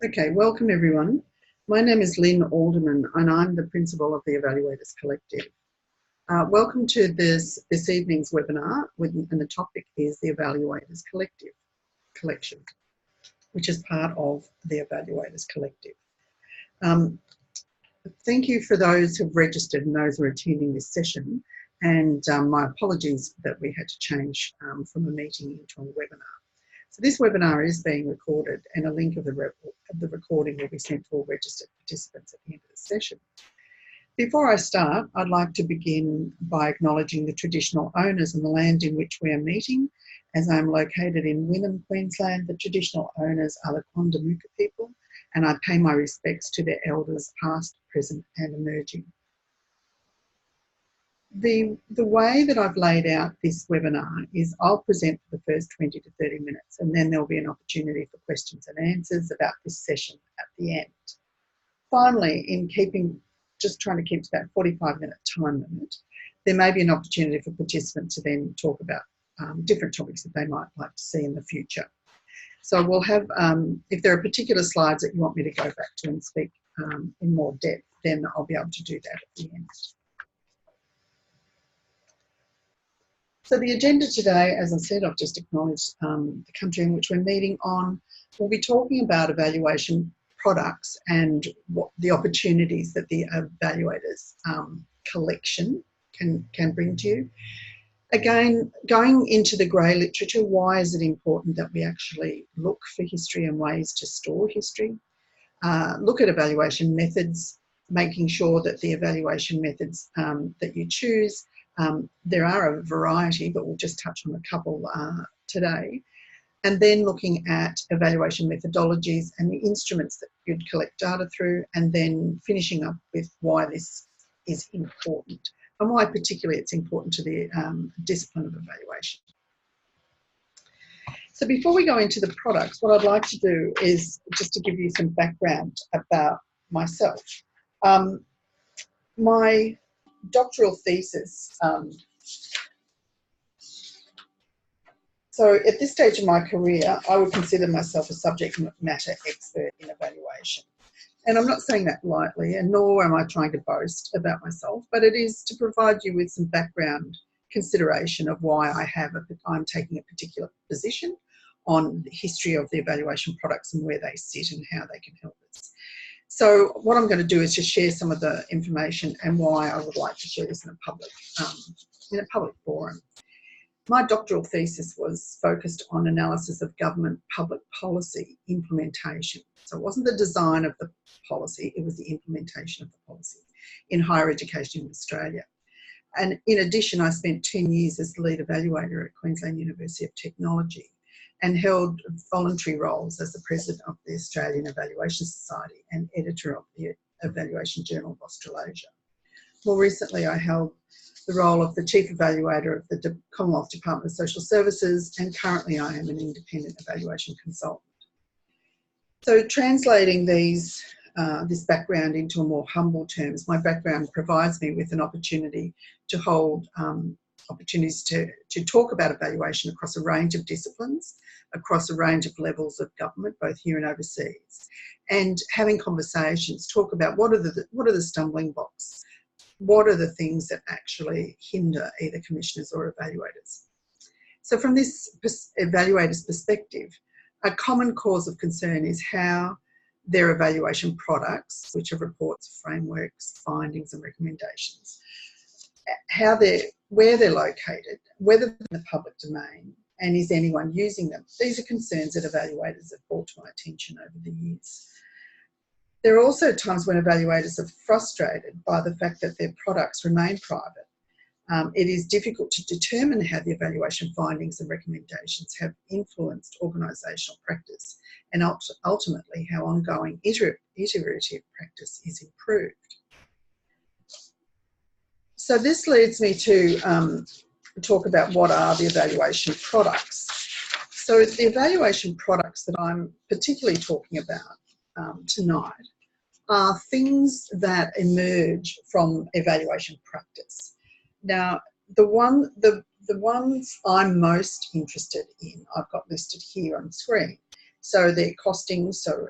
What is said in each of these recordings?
Okay, welcome everyone. My name is Lynn Alderman and I'm the principal of the Evaluators Collective. Welcome to this evening's webinar and the topic is the Evaluators Collection, which is part of the Evaluators Collective. Thank you for those who've registered and those who are attending this session, and my apologies that we had to change from a meeting into a webinar. So this webinar is being recorded and a link of the recording will be sent to all registered participants at the end of the session. Before I start, I'd like to begin by acknowledging the traditional owners and the land in which we are meeting. As I'm located in Wynnum, Queensland, the traditional owners are the Quandamooka people, and I pay my respects to their elders past, present and emerging. The way that I've laid out this webinar is I'll present for the first 20 to 30 minutes and then there'll be an opportunity for questions and answers about this session at the end. Finally, just trying to keep to that 45-minute time limit, there may be an opportunity for participants to then talk about different topics that they might like to see in the future. So we'll have, if there are particular slides that you want me to go back to and speak in more depth, then I'll be able to do that at the end. So the agenda today, as I said, I've just acknowledged the country in which we're meeting on. We'll be talking about evaluation products and what the opportunities that the Evaluators Collection can bring to you. Again, going into the grey literature, why is it important that we actually look for history and ways to store history? Look at evaluation methods, making sure that the evaluation methods that you choose, there are a variety, but we'll just touch on a couple today. And then looking at evaluation methodologies and the instruments that you'd collect data through, and then finishing up with why this is important and why particularly it's important to the discipline of evaluation. So before we go into the products, what I'd like to do is just to give you some background about myself. My doctoral thesis, so at this stage of my career, I would consider myself a subject matter expert in evaluation. And I'm not saying that lightly, and nor am I trying to boast about myself, but it is to provide you with some background consideration of why I'm taking a particular position on the history of the evaluation products and where they sit and how they can help us. So what I'm going to do is just share some of the information and why I would like to share this in a public forum. My doctoral thesis was focused on analysis of government public policy implementation. So it wasn't the design of the policy, it was the implementation of the policy in higher education in Australia. And in addition, I spent 10 years as the lead evaluator at Queensland University of Technology and held voluntary roles as the president of the Australian Evaluation Society and editor of the Evaluation Journal of Australasia. More recently, I held the role of the Chief Evaluator of the Commonwealth Department of Social Services, and currently I am an independent evaluation consultant. So translating this background into a more humble terms, my background provides me with an opportunity to hold opportunities to talk about evaluation across a range of disciplines, across a range of levels of government, both here and overseas, and having conversations, talk about what are the stumbling blocks, what are the things that actually hinder either commissioners or evaluators. So from this evaluator's perspective, a common cause of concern is how their evaluation products, which are reports, frameworks, findings and recommendations, where they're located, whether they're in the public domain, and is anyone using them. These are concerns that evaluators have brought to my attention over the years. There are also times when evaluators are frustrated by the fact that their products remain private. It is difficult to determine how the evaluation findings and recommendations have influenced organisational practice and ultimately how ongoing iterative practice is improved. So this leads me to talk about what are the evaluation products. So the evaluation products that I'm particularly talking about tonight are things that emerge from evaluation practice. Now, the ones I'm most interested in, I've got listed here on screen. So they're costings, so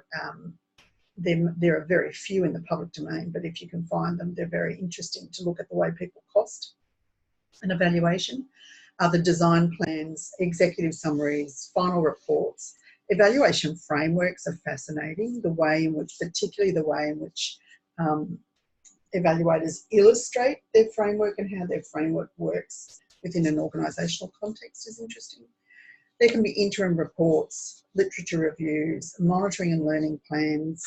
there are very few in the public domain, but if you can find them, they're very interesting to look at the way people cost an evaluation. Other design plans, executive summaries, final reports. Evaluation frameworks are fascinating, particularly the way in which evaluators illustrate their framework and how their framework works within an organisational context is interesting. There can be interim reports, literature reviews, monitoring and learning plans,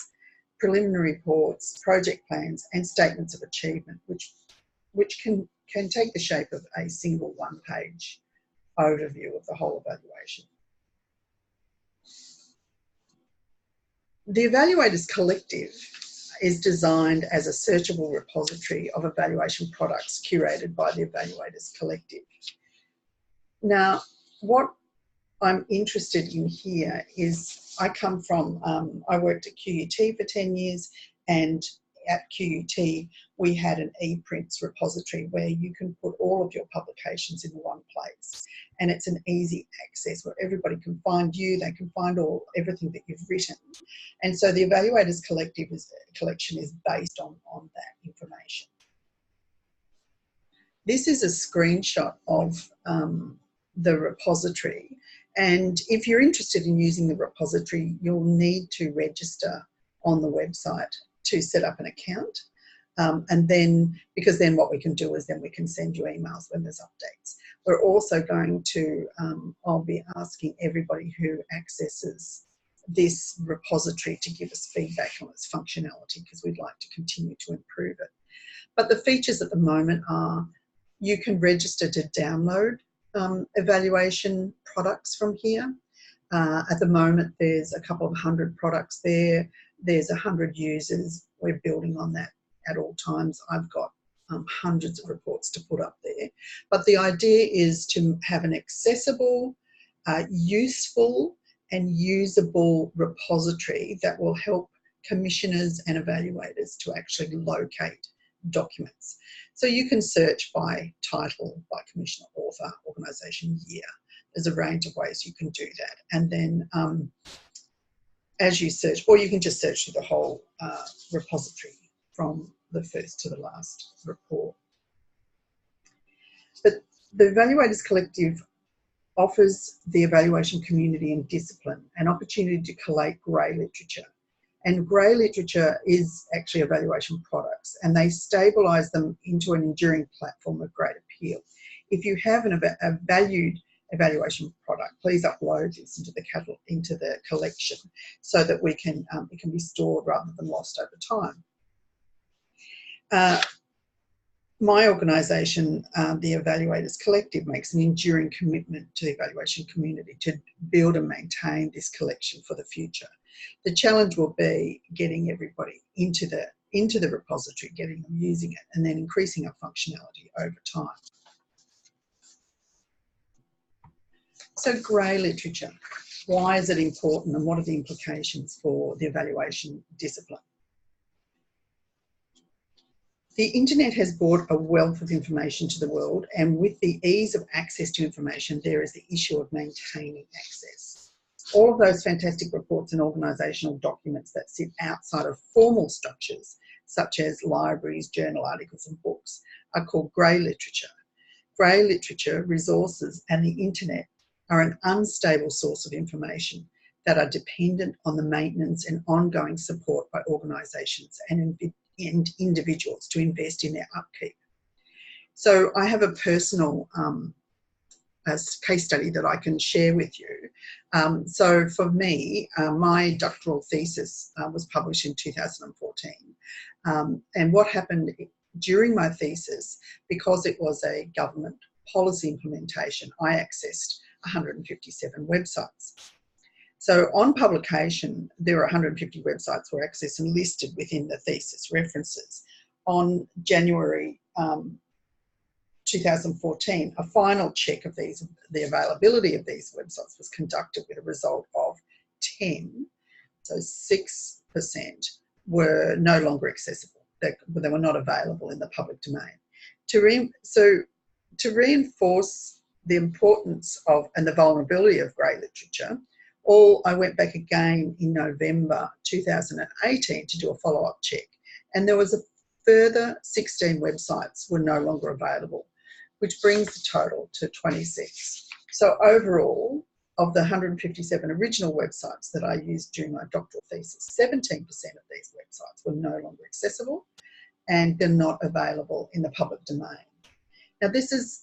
preliminary reports, project plans, and statements of achievement, which can take the shape of a single one-page overview of the whole evaluation. The Evaluators Collective is designed as a searchable repository of evaluation products curated by the Evaluators Collective. Now, what I'm interested in here is I worked at QUT for 10 years, and at QUT we had an ePrints repository where you can put all of your publications in one place, and it's an easy access where everybody can find you, they can find everything that you've written. And so the Evaluators Collection is based on that information. This is a screenshot of the repository, and if you're interested in using the repository, you'll need to register on the website to set up an account. And then, because then what we can do is then we can send you emails when there's updates. We're also going to, I'll be asking everybody who accesses this repository to give us feedback on its functionality, because we'd like to continue to improve it. But the features at the moment are you can register to download evaluation products from here. At the moment, there's a couple of hundred products there. There's 100 users. We're building on that at all times. I've got hundreds of reports to put up there. But the idea is to have an accessible, useful and usable repository that will help commissioners and evaluators to actually locate documents. So you can search by title, by commissioner, author, organisation, year. There's a range of ways you can do that. And then as you search, or you can just search through the whole repository from the first to the last report. But the Evaluators Collective offers the evaluation community and discipline an opportunity to collate grey literature. And grey literature is actually evaluation products, and they stabilise them into an enduring platform of great appeal. If you have a valued evaluation product, please upload this into the collection so that it can be stored rather than lost over time. My organisation, the Evaluators Collective, makes an enduring commitment to the evaluation community to build and maintain this collection for the future. The challenge will be getting everybody into the repository, getting them using it, and then increasing our functionality over time. So grey literature, why is it important and what are the implications for the evaluation discipline? The internet has brought a wealth of information to the world, and with the ease of access to information, there is the issue of maintaining access. All of those fantastic reports and organisational documents that sit outside of formal structures, such as libraries, journal articles and books, are called grey literature. Grey literature, resources and the internet are an unstable source of information that are dependent on the maintenance and ongoing support by organisations and individuals to invest in their upkeep. So I have a personal case study that I can share with you. So for me, my doctoral thesis was published in 2014. And what happened during my thesis, because it was a government policy implementation, I accessed 157 websites. So on publication, there were 150 websites were accessed and listed within the thesis references. On January 2014, a final check of the availability of these websites was conducted with a result of 10, so 6% were no longer accessible. They were not available in the public domain. To reinforce the importance of and the vulnerability of grey literature, I went back again in November 2018 to do a follow-up check, and there was a further 16 websites were no longer available, which brings the total to 26. So overall, of the 157 original websites that I used during my doctoral thesis, 17% of these websites were no longer accessible, and they're not available in the public domain. Now, this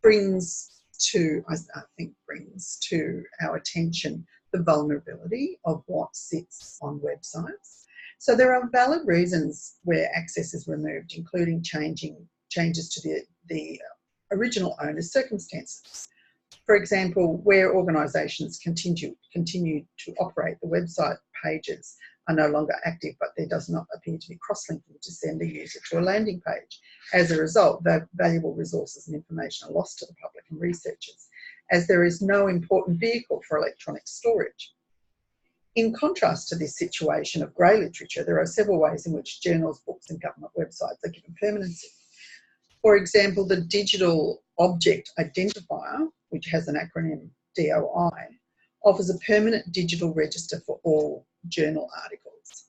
brings to, I think, brings to our attention the vulnerability of what sits on websites. So there are valid reasons where access is removed, including changes to the original owner's circumstances. For example, where organisations continue to operate, the website pages are no longer active, but there does not appear to be cross-linking to send a user to a landing page. As a result, valuable resources and information are lost to the public and researchers, as there is no important vehicle for electronic storage. In contrast to this situation of grey literature, there are several ways in which journals, books and government websites are given permanency. For example, the Digital Object Identifier, which has an acronym DOI, offers a permanent digital register for all journal articles.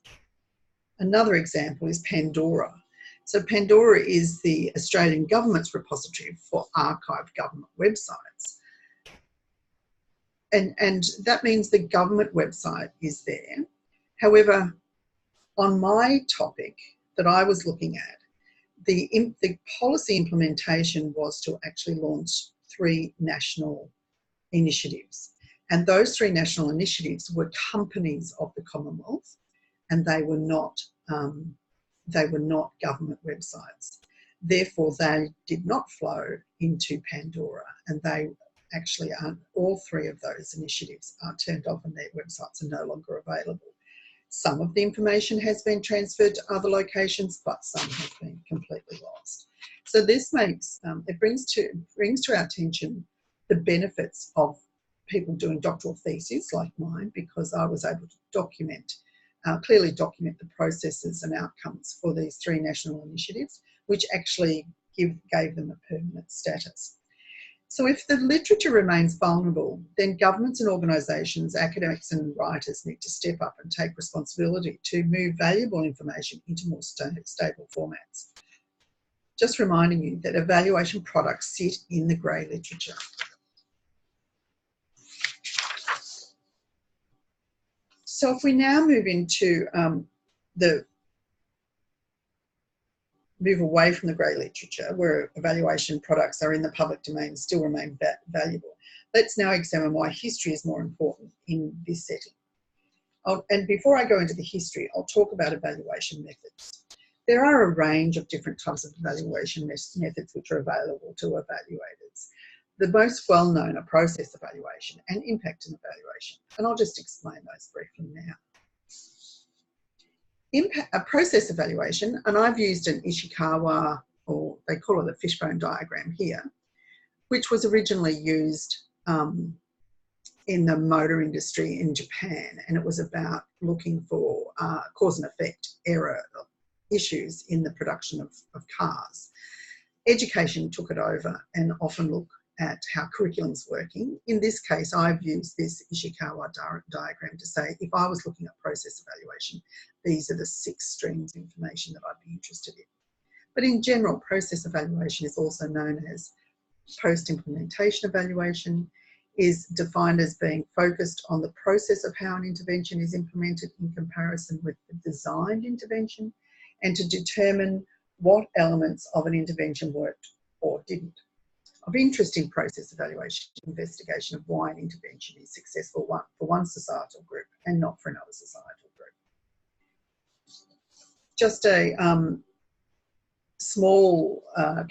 Another example is Pandora. So Pandora is the Australian government's repository for archived government websites. And that means the government website is there. However, on my topic that I was looking at, the policy implementation was to actually launch 3 national initiatives. And those 3 national initiatives were companies of the Commonwealth, and they were not government websites. Therefore, they did not flow into Pandora, and they actually aren't. All 3 of those initiatives are turned off and their websites are no longer available. Some of the information has been transferred to other locations, but some have been completely lost. So this makes it brings to our attention the benefits of people doing doctoral theses like mine, because I was able to clearly document the processes and outcomes for these 3 national initiatives, which actually gave them a permanent status. So if the literature remains vulnerable, then governments and organisations, academics and writers need to step up and take responsibility to move valuable information into more stable formats. Just reminding you that evaluation products sit in the grey literature. So if we now move into move away from the grey literature, where evaluation products are in the public domain and still remain valuable, let's now examine why history is more important in this setting. And before I go into the history, I'll talk about evaluation methods. There are a range of different types of evaluation methods which are available to evaluators. The most well-known are process evaluation and impact evaluation, and I'll just explain those briefly now. A process evaluation, and I've used an Ishikawa, or they call it a fishbone diagram here, which was originally used in the motor industry in Japan, and it was about looking for cause and effect error issues in the production of cars. Education took it over and often look at how curriculum's working. In this case, I've used this Ishikawa diagram to say, if I was looking at process evaluation, these are the 6 streams of information that I'd be interested in. But in general, process evaluation is also known as post-implementation evaluation, is defined as being focused on the process of how an intervention is implemented in comparison with the designed intervention, and to determine what elements of an intervention worked or didn't. Of interest in process evaluation, investigation of why an intervention is successful for one societal group and not for another societal group. Just a small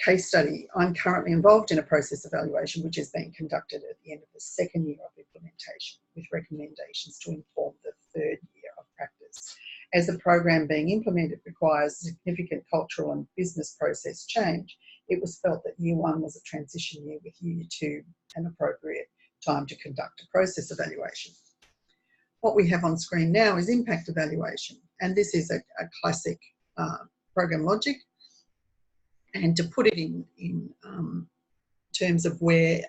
case study. I'm currently involved in a process evaluation which is being conducted at the end of the 2nd year of implementation, with recommendations to inform the 3rd year of practice. As the program being implemented requires significant cultural and business process change, it was felt that year 1 was a transition year, with year 2 an appropriate time to conduct a process evaluation. What we have on screen now is impact evaluation, and this is a classic program logic. And to put it in terms of where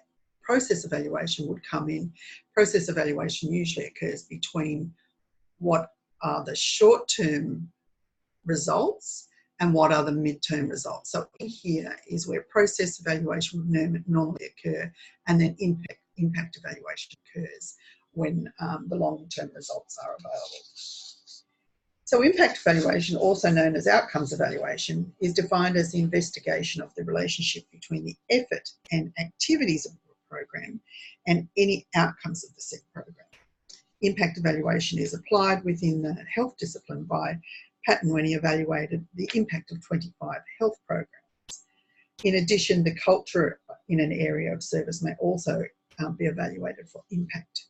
process evaluation would come in. Process evaluation usually occurs between what are the short-term results and what are the mid-term results. So in here is where process evaluation would normally occur, and then impact evaluation occurs when the long-term results are available. So impact evaluation, also known as outcomes evaluation, is defined as the investigation of the relationship between the effort and activities of the program and any outcomes of the said program. Impact evaluation is applied within the health discipline by Patton when he evaluated the impact of 25 health programs. In addition, the culture in an area of service may also be evaluated for impact.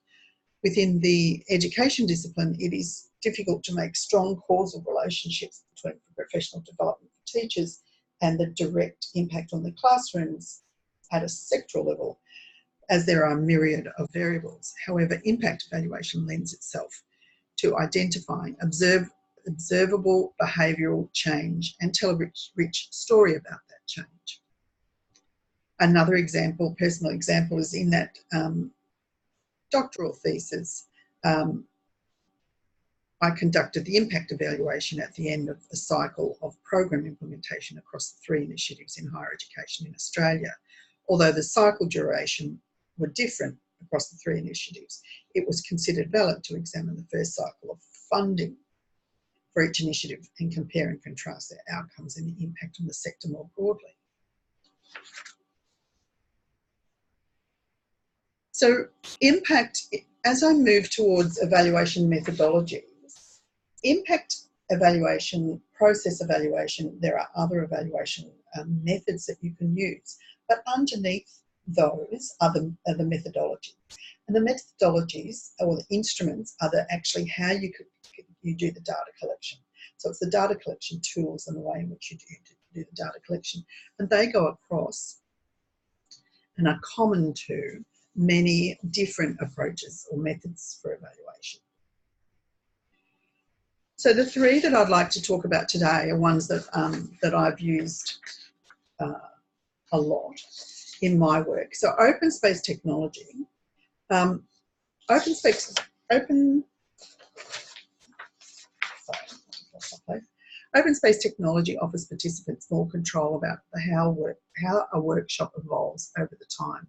Within the education discipline, it is difficult to make strong causal relationships between professional development for teachers and the direct impact on the classrooms at a sectoral level, as there are a myriad of variables. However, impact evaluation lends itself to identifying observable behavioural change and tell a rich story about that change. Another example, personal example, is in that doctoral thesis. I conducted the impact evaluation at the end of a cycle of program implementation across the 3 initiatives in higher education in Australia. Although the cycle duration were different across the 3 initiatives, it was considered valid to examine the first cycle of funding for each initiative and compare and contrast their outcomes and the impact on the sector more broadly. So impact, as I move towards evaluation methodologies, impact evaluation, process evaluation, there are other evaluation methods that you can use, but underneath those are the methodologies. And the methodologies or the instruments are actually how you do the data collection. So it's the data collection tools and the way in which you do the data collection. And they go across and are common to many different approaches or methods for evaluation. So the 3 that I'd like to talk about today are ones that, that I've used a lot in my work. So open space technology. Open space technology offers participants more control about how a workshop evolves over the time.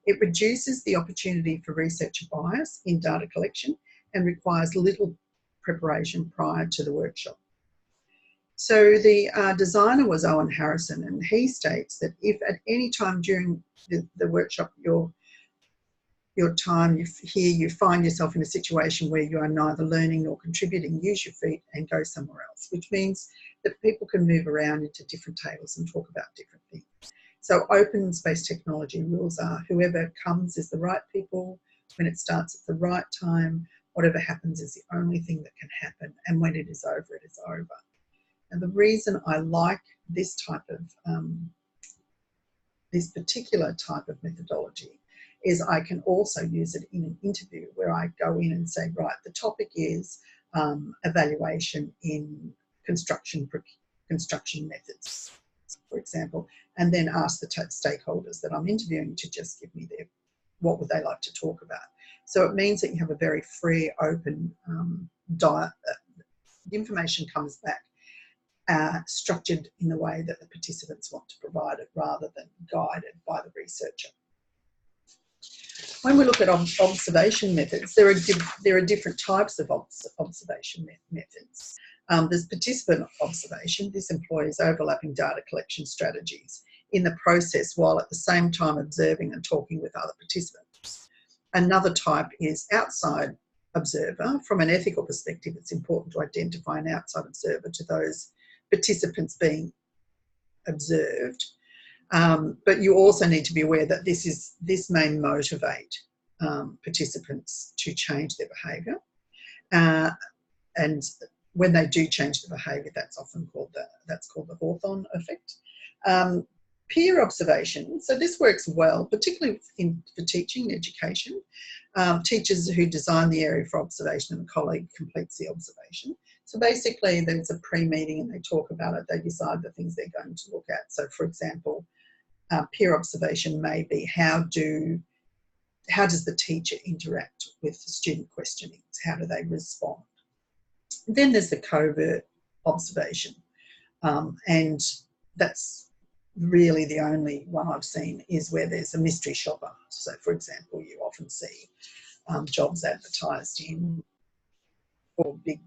It reduces the opportunity for researcher bias in data collection and requires little preparation prior to the workshop. So the designer was Owen Harrison, and he states that if at any time during the workshop your time you find yourself in a situation where you are neither learning nor contributing, use your feet and go somewhere else, which means that people can move around into different tables and talk about different things. So open space technology rules are whoever comes is the right people, when it starts at the right time, whatever happens is the only thing that can happen, and when it is over, it is over. And the reason I like this type of, this particular type of methodology is I can also use it in an interview where I go in and say, right, the topic is evaluation in construction methods, for example, and then ask the stakeholders that I'm interviewing to just give me what would they like to talk about. So it means that you have a very free, open the information comes back structured in the way that the participants want to provide it rather than guided by the researcher. When we look at observation methods, there are different types of observation methods. There's participant observation. This employs overlapping data collection strategies in the process while at the same time observing and talking with other participants. Another type is outside observer. From an ethical perspective, it's important to identify an outside observer to those participants being observed. But you also need to be aware that this may motivate participants to change their behaviour. And when they do change the behaviour, that's often called the Hawthorne effect. Peer observation. So this works well, particularly for teaching and education. Teachers who design the area for observation and a colleague completes the observation. So basically there's a pre-meeting and they talk about it. They decide the things they're going to look at. So for example, peer observation may be how do how does the teacher interact with the student questionings? How do they respond? Then there's the covert observation, and that's really the only one I've seen is where there's a mystery shopper. So, for example, you often see jobs advertised in for big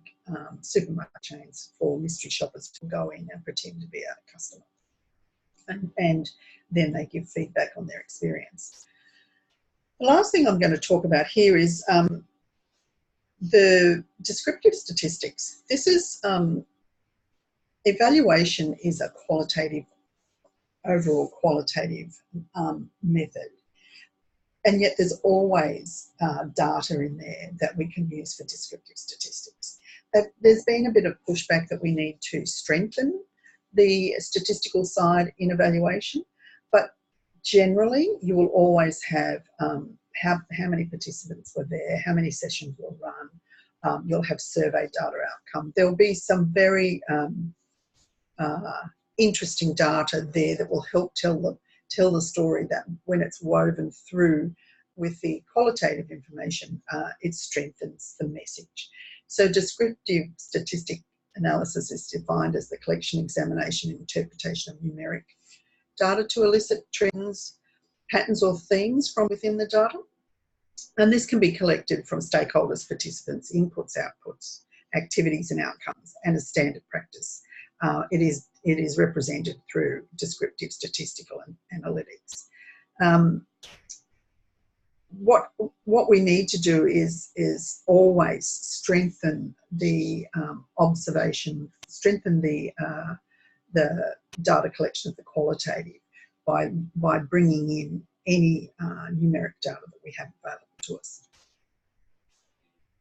supermarket chains for mystery shoppers to go in and pretend to be a customer. And then they give feedback on their experience. The last thing I'm going to talk about here is the descriptive statistics. This is evaluation is a qualitative, overall qualitative method. And yet there's always data in there that we can use for descriptive statistics. There's been a bit of pushback that we need to strengthen the statistical side in evaluation, but generally you will always have how many participants were there, how many sessions were run, you'll have survey data outcome. There'll be some very interesting data there that will help tell the story, that when it's woven through with the qualitative information, it strengthens the message. So descriptive statistic analysis is defined as the collection, examination, and interpretation of numeric data to elicit trends, patterns or themes from within the data. And this can be collected from stakeholders, participants, inputs, outputs, activities and outcomes, and as standard practice. It is represented through descriptive statistical analytics. What we need to do is always strengthen the observation, strengthen the data collection of the qualitative by bringing in any numeric data that we have available to us.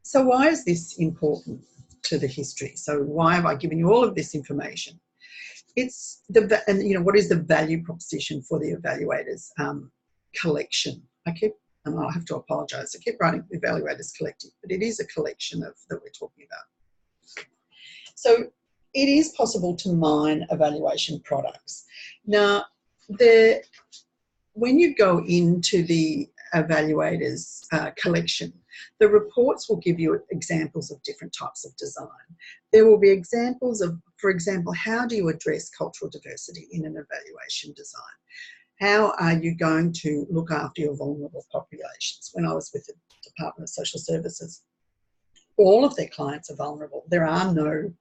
So why is this important to the history? So why have I given you all of this information? It's what is the value proposition for the Evaluators Collection? And I'll have to apologise, I keep writing Evaluators Collective, but it is a collection that we're talking about. So it is possible to mine evaluation products. Now, when you go into the Evaluators Collection, the reports will give you examples of different types of design. There will be examples of, for example, how do you address cultural diversity in an evaluation design? How are you going to look after your vulnerable populations? When I was with the Department of Social Services, all of their clients are vulnerable. There are no,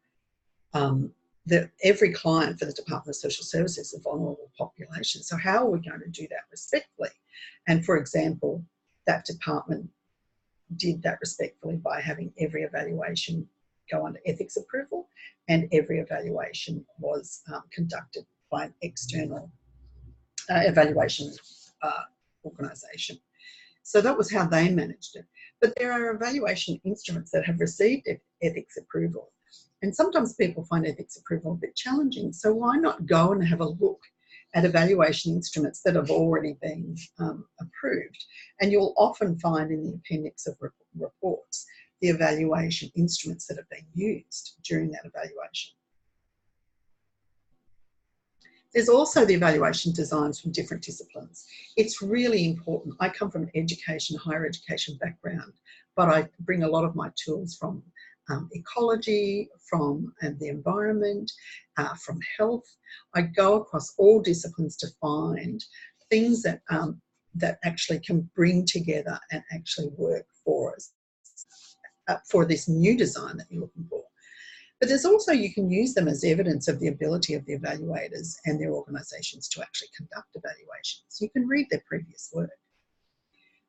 every client for the Department of Social Services is a vulnerable population. So how are we going to do that respectfully? And for example, that department did that respectfully by having every evaluation go under ethics approval, and every evaluation was conducted by an external evaluation organisation. So that was how they managed it. But there are evaluation instruments that have received ethics approval, and sometimes people find ethics approval a bit challenging. So why not go and have a look at evaluation instruments that have already been approved? And you'll often find in the appendix of reports the evaluation instruments that have been used during that evaluation. There's also the evaluation designs from different disciplines. It's really important. I come from an education, higher education background, but I bring a lot of my tools from ecology, from the environment, from health. I go across all disciplines to find things that that actually can bring together and actually work for us, for this new design that you're looking for. But there's also, you can use them as evidence of the ability of the evaluators and their organisations to actually conduct evaluations. You can read their previous work.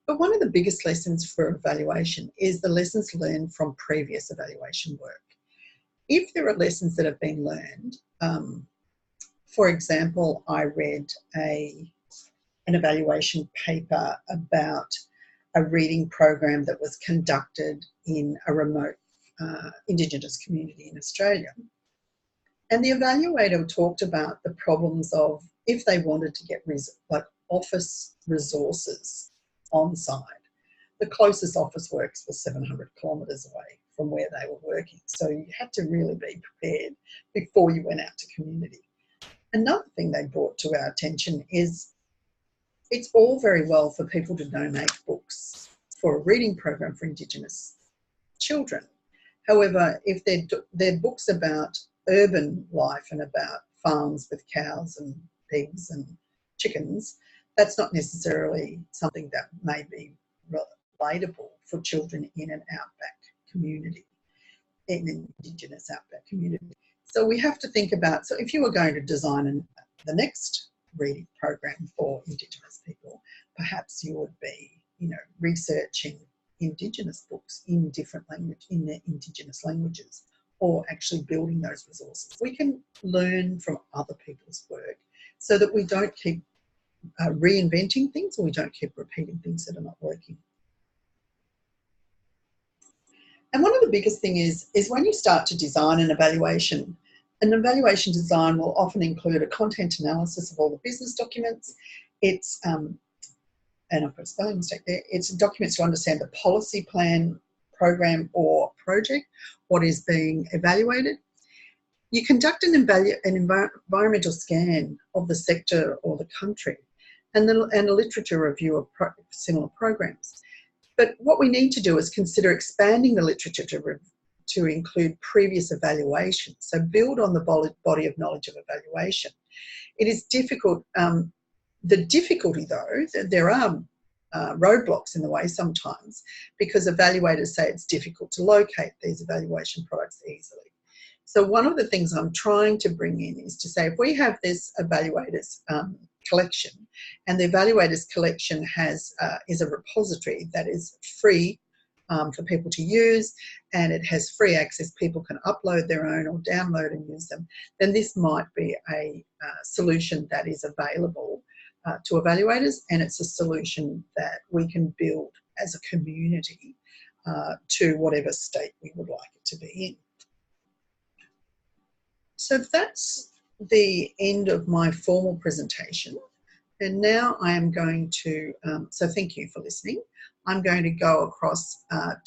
But one of the biggest lessons for evaluation is the lessons learned from previous evaluation work. If there are lessons that have been learned, for example, I read an evaluation paper about a reading program that was conducted in a remote Indigenous community in Australia. And the evaluator talked about the problems of if they wanted to get office resources on site. The closest office works was 700 kilometres away from where they were working. So you had to really be prepared before you went out to community. Another thing they brought to our attention is it's all very well for people to donate books for a reading program for Indigenous children. However, if they're books about urban life and about farms with cows and pigs and chickens, that's not necessarily something that may be relatable for children in an outback community, in an Indigenous outback community. So we have to think about, so if you were going to design the next reading program for Indigenous people, perhaps you would be, you know, researching Indigenous books in different language, in their Indigenous languages, or actually building those resources. We can learn from other people's work so that we don't keep reinventing things, or we don't keep repeating things that are not working. And one of the biggest things is when you start to design an evaluation design will often include a content analysis of all the business documents. It's, and I've got a spelling mistake there, it's documents to understand the policy, plan, program or project, what is being evaluated. You conduct an environmental scan of the sector or the country and a literature review of similar programs. But what we need to do is consider expanding the literature to include previous evaluations. So build on the body of knowledge of evaluation. It is difficult. The difficulty, though, there are roadblocks in the way sometimes because evaluators say it's difficult to locate these evaluation products easily. So one of the things I'm trying to bring in is to say if we have this evaluators collection, and the evaluators collection is a repository that is free for people to use, and it has free access, people can upload their own or download and use them, then this might be a solution that is available to evaluators, and it's a solution that we can build as a community to whatever state we would like it to be in. So that's the end of my formal presentation. And now I am going to, so thank you for listening. I'm going to go across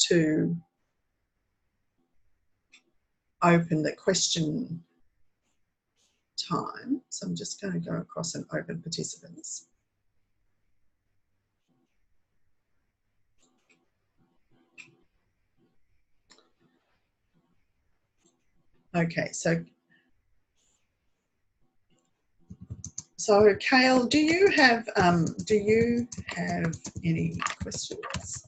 to open the question time. So I'm just going to go across and open participants. Okay, so Kale, do you have any questions?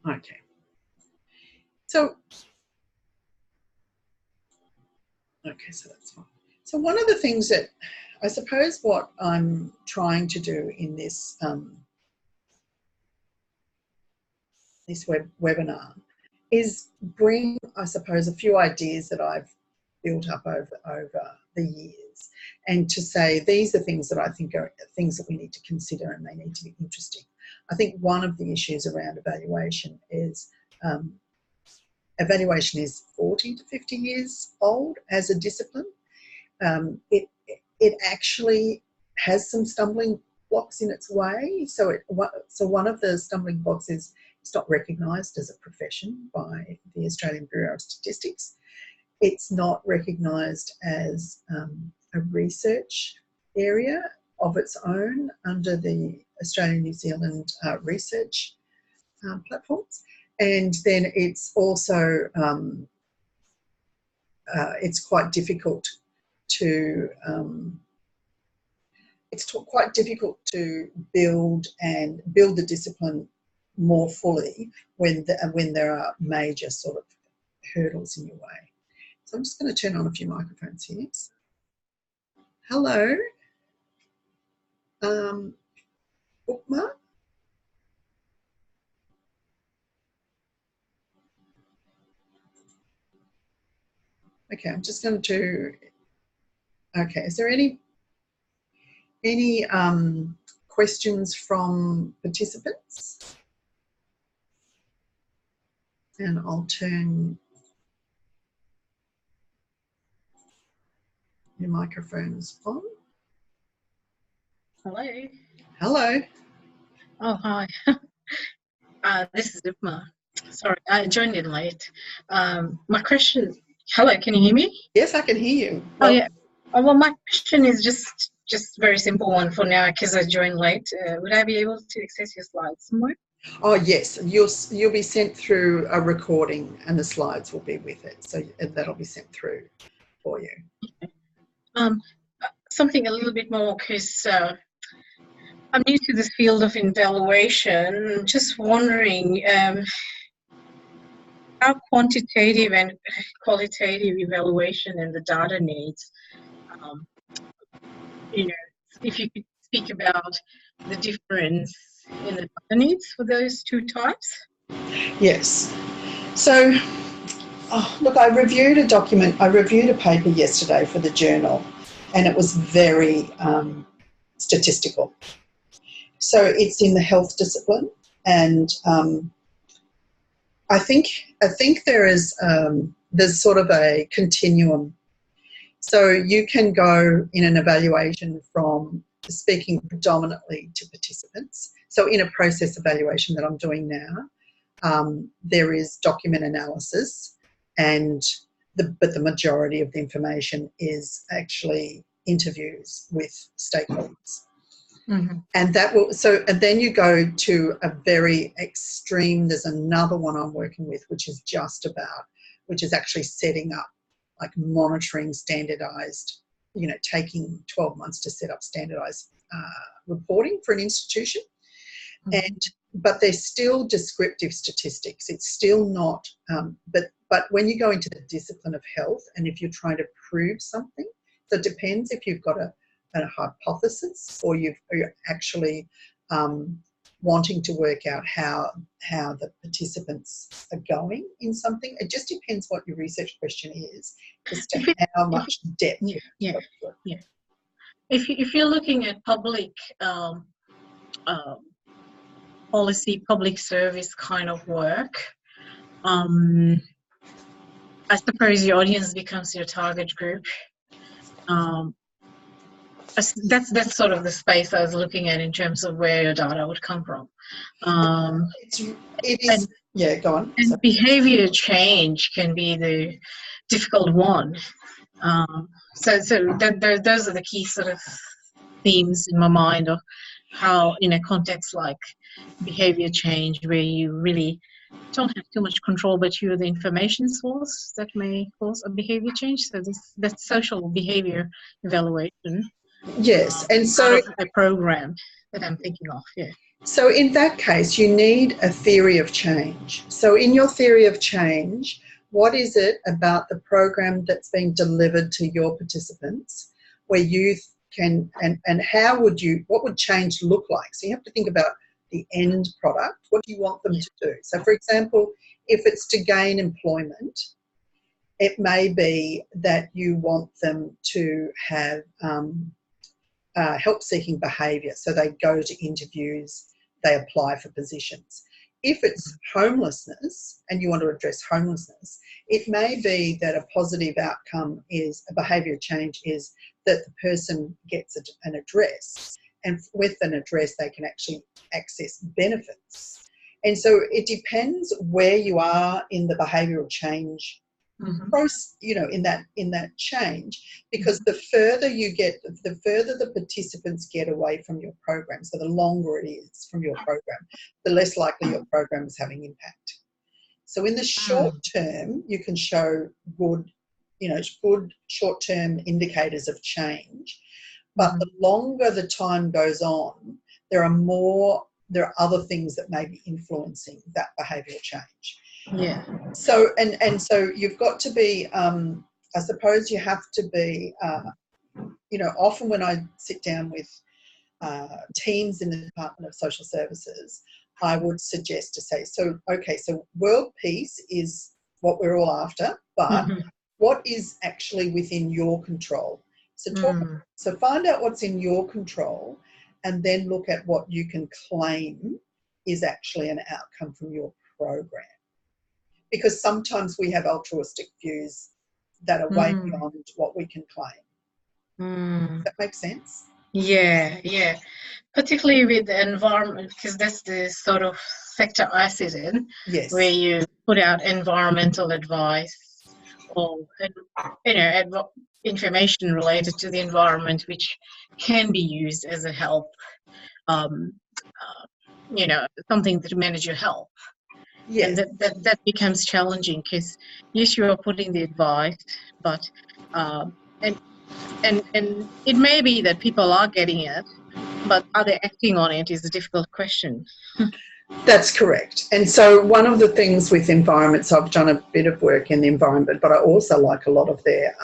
Okay. So that's fine. So one of the things that I suppose what I'm trying to do in this this webinar is bring, I suppose, a few ideas that I've built up over the years, and to say these are things that I think are things that we need to consider and they need to be interesting. I think one of the issues around evaluation is evaluation is 40 to 50 years old as a discipline. It actually has some stumbling blocks in its way. So one of the stumbling blocks is it's not recognised as a profession by the Australian Bureau of Statistics. It's not recognised as a research area of its own under the Australian New Zealand research platforms. And then it's also, it's quite difficult to build the discipline more fully when there are major sort of hurdles in your way. So I'm just going to turn on a few microphones here. Hello, Bookma. Okay, I'm just going to. Okay, is there any questions from participants? And I'll turn your microphones on. Hello. Hello. Oh, hi. This is Upma. Sorry, I joined in late. My question. Hello, can you hear me? Yes, I can hear you. Oh, Well, yeah. Well, my question is just very simple one for now because I joined late. Would I be able to access your slides somewhere? oh yes, you'll be sent through a recording, and the slides will be with it. So that'll be sent through for you. Um, Something a little bit more because I'm new to this field of evaluation. Just wondering how quantitative and qualitative evaluation and the data needs. Um, you know, if you could speak about the difference in the data needs for those two types. Yes. So, look, I reviewed a paper yesterday for the journal, and it was very statistical. So it's in the health discipline, and I think there's sort of a continuum. So you can go in an evaluation from speaking predominantly to participants. So in a process evaluation that I'm doing now, there is document analysis, but the majority of the information is actually interviews with stakeholders. Mm-hmm. And then you go to a very extreme. There's another one I'm working with, which is actually setting up, like monitoring standardized, taking 12 months to set up standardized reporting for an institution. Mm-hmm. But they're still descriptive statistics. It's still not, but when you go into the discipline of health, and if you're trying to prove something, so it depends if you've got a hypothesis, or you're actually wanting to work out how the participants are going in something. It just depends what your research question is as to how much depth you have to go through. If you're looking at public policy, public service kind of work, I suppose your audience becomes your target group. That's sort of the space I was looking at in terms of where your data would come from. It is. Yeah, go on. And behavior change can be the difficult one. So those are the key sort of themes in my mind of how, in a context like behavior change, where you really don't have too much control, but you're the information source that may cause a behavior change. So that's social behavior evaluation. Yes, and so out of a program that I'm thinking of. Yeah. So in that case, you need a theory of change. So in your theory of change, what is it about the program that's being delivered to your participants where you can, and what would change look like? So you have to think about the end product. What do you want them to do? So for example, if it's to gain employment, it may be that you want them to have help-seeking behaviour. So they go to interviews, they apply for positions. If it's homelessness and you want to address homelessness, it may be that a positive outcome is a behaviour change is that the person gets an address, and with an address they can actually access benefits. And so it depends where you are in the behavioural change process, in that change, because the further the participants get away from your program, so the longer it is from your program, the less likely your program is having impact. So in the short term, you can show good short-term indicators of change, but the longer the time goes on, there are other things that may be influencing that behavioural change. Yeah. So so you've got to be, I suppose you have to be, often when I sit down with teams in the Department of Social Services, I would suggest to say, so world peace is what we're all after, but what is actually within your control? So find out what's in your control, and then look at what you can claim is actually an outcome from your program. Because sometimes we have altruistic views that are way beyond what we can claim. Does that make sense? Yeah, yeah. Particularly with the environment, because that's the sort of sector I sit in, where Yes. you put out environmental advice or information related to the environment, which can be used as a help, um, uh, something to manage your health. And Yes. that becomes challenging because yes, you are putting the advice, but um, and and it may be that people are getting it, but are they acting on it is a difficult question. That's correct. And so one of the things with environments, I've done a bit of work in the environment, but I also like a lot of their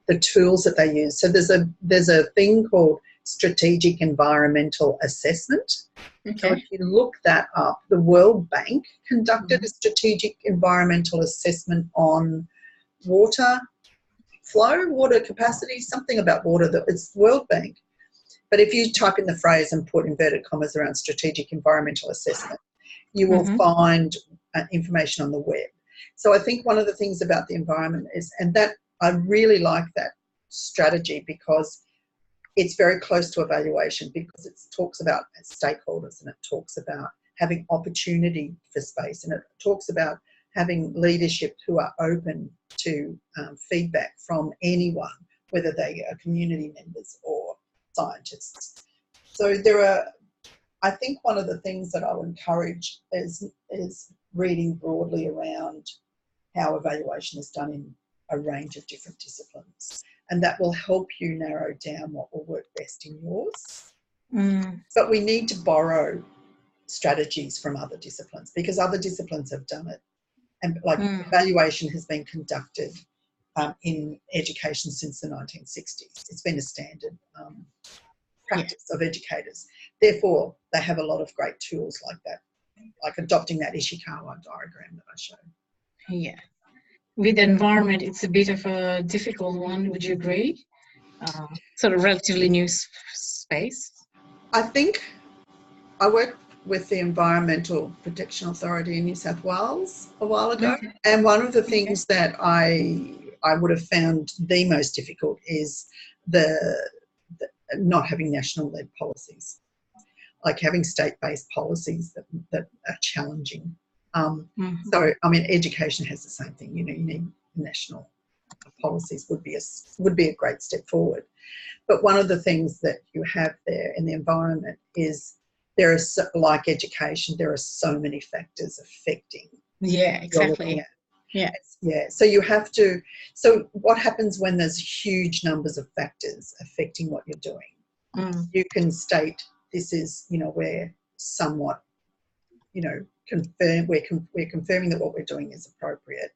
the tools that they use. So there's a thing called strategic environmental assessment. So if Okay. you look that up, the World Bank conducted Mhm. a strategic environmental assessment on water flow, water capacity, something about water. That it's World Bank. But if you type in the phrase and put inverted commas around strategic environmental assessment, you will Mhm. find information on the web. So I think one of the things about the environment is, and that I really like that strategy because it's very close to evaluation because it talks about stakeholders and it talks about having opportunity for space and it talks about having leadership who are open to feedback from anyone, whether they are community members or scientists. So I think one of the things that I would encourage is reading broadly around how evaluation is done in a range of different disciplines. And that will help you narrow down what will work best in yours. Mm. But we need to borrow strategies from other disciplines because other disciplines have done it. And like Mm. evaluation has been conducted in education since the 1960s. It's been a standard Yeah. practice of educators. Therefore, they have a lot of great tools like that, like adopting that Ishikawa diagram that I showed. Yeah. With environment, it's a bit of a difficult one. Would you agree? Sort of relatively new space. I think I worked with the Environmental Protection Authority in New South Wales a while ago, Okay. and one of the Okay. things that I would have found the most difficult is the not having national led policies, like having state based policies that are challenging. Mhm. So I mean, education has the same thing. You need national policies would be a great step forward. But one of the things that you have there in the environment is like education, there are so many factors affecting Yeah, you're looking exactly. at. Yeah. Yeah, so you have to. So what happens when there's huge numbers of factors affecting what you're doing? Mm. You can state this is, we're somewhat, we're confirming that what we're doing is appropriate.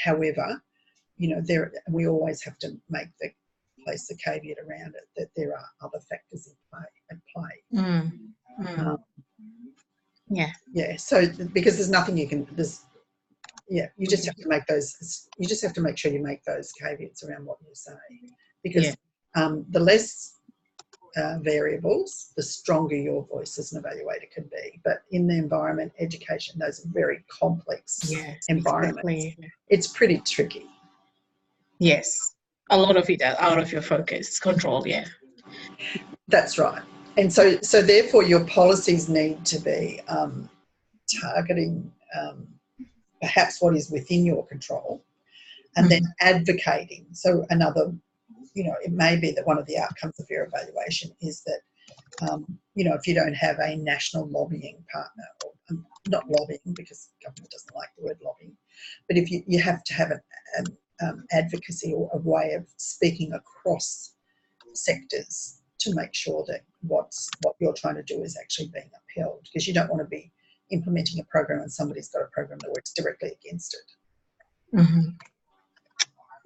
However, we always have to place the caveat around it that there are other factors at play. Mm. Mm. Um, Yeah. yeah, so because there's nothing you can, you just Mhm. have to you just have to make sure you make those caveats around what you say, Yeah. because the less variables, the stronger your voice as an evaluator can be. But in the environment, education, those are very complex Yes, environments. exactly. It's pretty tricky. Yes. A lot of it out of your focus control. Yeah. That's right. And so therefore, your policies need to be targeting perhaps what is within your control and then Mhm. advocating. So it may be that one of the outcomes of your evaluation is that, if you don't have a national lobbying partner, or not lobbying because government doesn't like the word lobbying, but if you have to have an advocacy or a way of speaking across sectors to make sure that what you're trying to do is actually being upheld, because you don't want to be implementing a program and somebody's got a program that works directly against it. Mhm.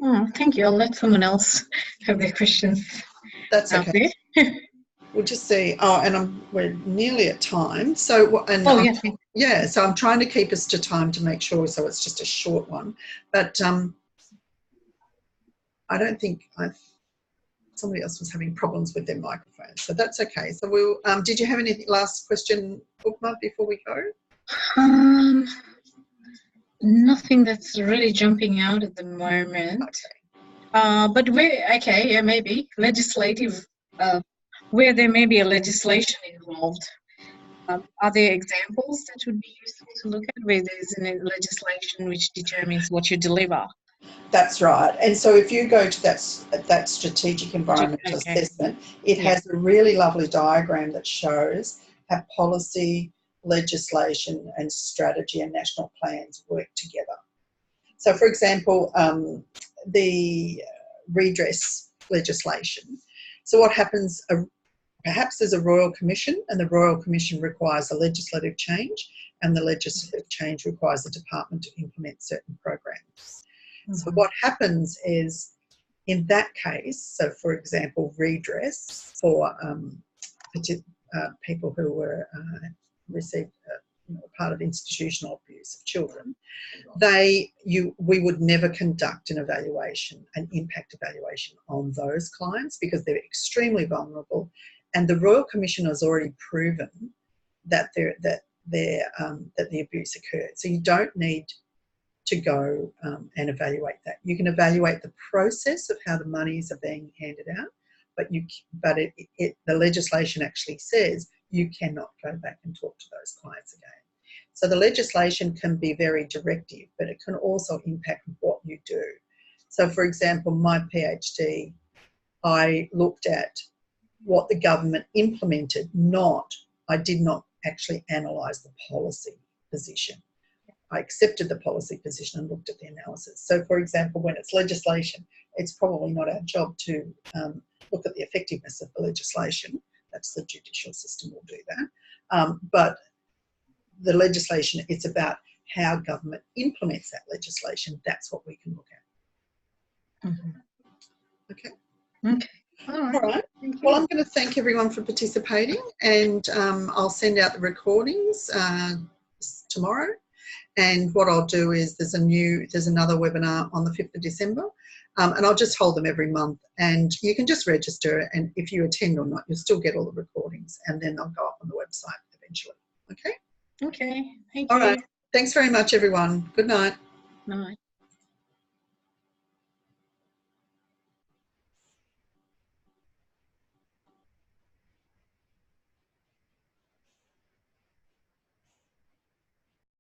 Oh, thank you. I'll let someone else have their questions That's out okay. there. We'll just see. Oh, and we're nearly at time. So, Oh, yeah. yeah. So I'm trying to keep us to time to make sure. So it's just a short one. But I don't think somebody else was having problems with their microphone, so that's okay. So we'll. Did you have any last question, Bookmark, before we go? Um, Nothing that's really jumping out at the moment. Okay. But yeah, maybe legislative where there may be a legislation involved. Are there examples that would be useful to look at where there's a legislation which determines what you deliver? That's right. And so if you go to that strategic environmental assessment, it has a really lovely diagram that shows how policy, legislation and strategy and national plans work together. So, for example, the redress legislation. So what happens, perhaps there's a Royal Commission, and the Royal Commission requires a legislative change, and the legislative change requires the department to implement certain programs. So what happens is, in that case, so for example, redress for people who were received part of institutional abuse of children, we would never conduct an evaluation, an impact evaluation on those clients, because they're extremely vulnerable, and the Royal Commission has already proven that the abuse occurred. So you don't need to go and evaluate that. You can evaluate the process of how the monies are being handed out, but the legislation actually says you cannot go back and talk to those clients again. So the legislation can be very directive, but it can also impact what you do. So, for example, my PhD, I looked at what the government implemented, I did not actually analyse the policy position. I accepted the policy position and looked at the analysis. So, for example, when it's legislation, it's probably not our job to look at the effectiveness of the legislation. That's the judicial system will do that. But the legislation, it's about how government implements that legislation. That's what we can look at. Okay. Okay. All right. Well, I'm going to thank everyone for participating, and I'll send out the recordings tomorrow. And what I'll do is there's another webinar on the 5th of December, and I'll just hold them every month, and you can just register, and if you attend or not, you'll still get all the recordings, and then they'll go up on the website eventually. Okay? Okay. Thank you. All right. Thanks very much, everyone. Good night. Night.